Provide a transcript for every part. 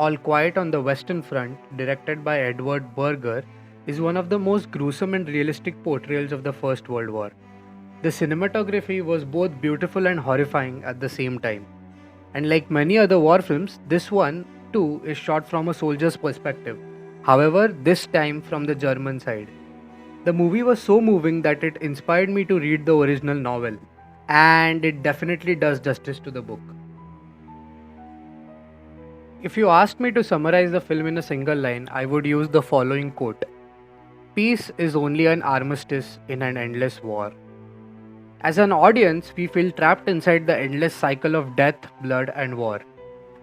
All Quiet on the Western Front, directed by Edward Berger, is one of the most gruesome and realistic portrayals of the First World War. The cinematography was both beautiful and horrifying at the same time. And like many other war films, this one too is shot from a soldier's perspective. However, this time from the German side. The movie was so moving that it inspired me to read the original novel, and it definitely does justice to the book. If you asked me to summarize the film in a single line, I would use the following quote: Peace is only an armistice in an endless war. As an audience, we feel trapped inside the endless cycle of death, blood, and war.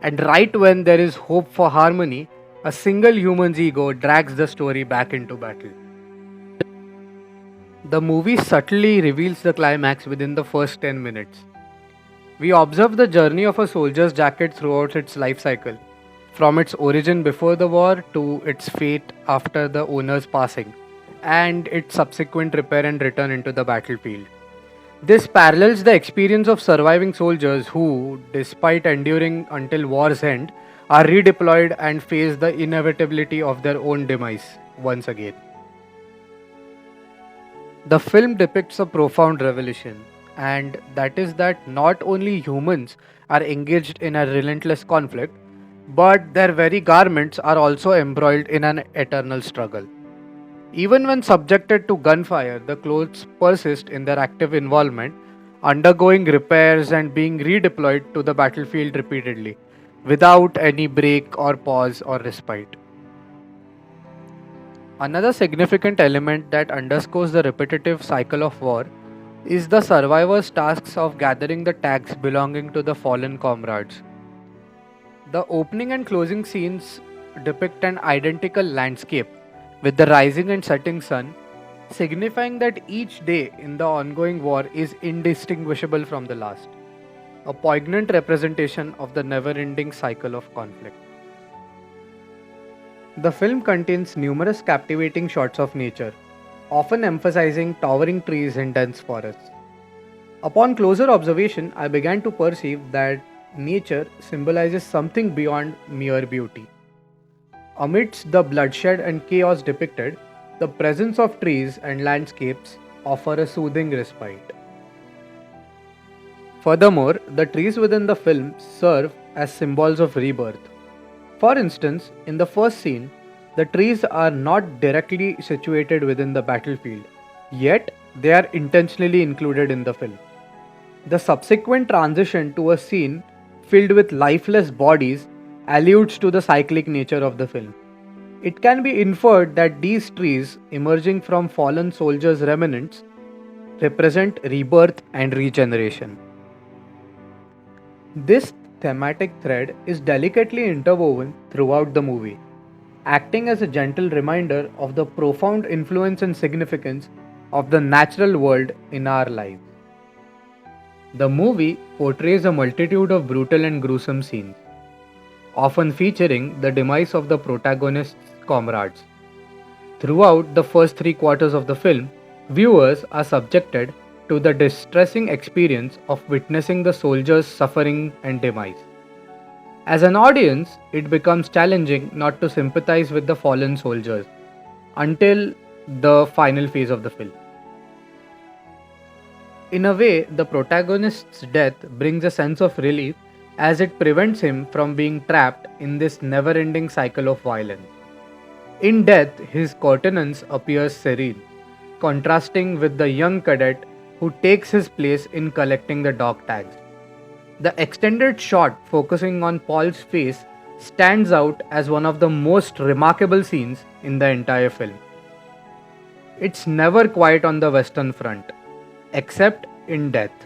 And right when there is hope for harmony, a single human's ego drags the story back into battle. The movie subtly reveals the climax within the first 10 minutes. We observe the journey of a soldier's jacket throughout its life cycle, from its origin before the war to its fate after the owner's passing, and its subsequent repair and return into the battlefield. This parallels the experience of surviving soldiers who, despite enduring until war's end, are redeployed and face the inevitability of their own demise once again. The film depicts a profound revelation, and that is that not only humans are engaged in a relentless conflict, but their very garments are also embroiled in an eternal struggle. Even when subjected to gunfire, the clothes persist in their active involvement, undergoing repairs and being redeployed to the battlefield repeatedly, without any break or pause or respite. Another significant element that underscores the repetitive cycle of war is the survivor's tasks of gathering the tags belonging to the fallen comrades. The opening and closing scenes depict an identical landscape with the rising and setting sun, signifying that each day in the ongoing war is indistinguishable from the last, a poignant representation of the never ending cycle of conflict. The film contains numerous captivating shots of nature, often emphasizing towering trees and dense forests. Upon closer observation, I began to perceive that nature symbolizes something beyond mere beauty. Amidst the bloodshed and chaos depicted, the presence of trees and landscapes offer a soothing respite. Furthermore, the trees within the film serve as symbols of rebirth. For instance, in the first scene, the trees are not directly situated within the battlefield, yet they are intentionally included in the film. The subsequent transition to a scene filled with lifeless bodies alludes to the cyclic nature of the film. It can be inferred that these trees, emerging from fallen soldiers' remnants, represent rebirth and regeneration. This thematic thread is delicately interwoven throughout the movie, acting as a gentle reminder of the profound influence and significance of the natural world in our lives. The movie portrays a multitude of brutal and gruesome scenes, often featuring the demise of the protagonist's comrades. Throughout the first three quarters of the film, viewers are subjected to the distressing experience of witnessing the soldiers' suffering and demise. As an audience, it becomes challenging not to sympathize with the fallen soldiers until the final phase of the film. In a way, the protagonist's death brings a sense of relief as it prevents him from being trapped in this never ending cycle of violence. In death, his countenance appears serene, contrasting with the young cadet who takes his place in collecting the dog tags. The extended shot focusing on Paul's face stands out as one of the most remarkable scenes in the entire film. It's never quiet on the Western Front, except in death.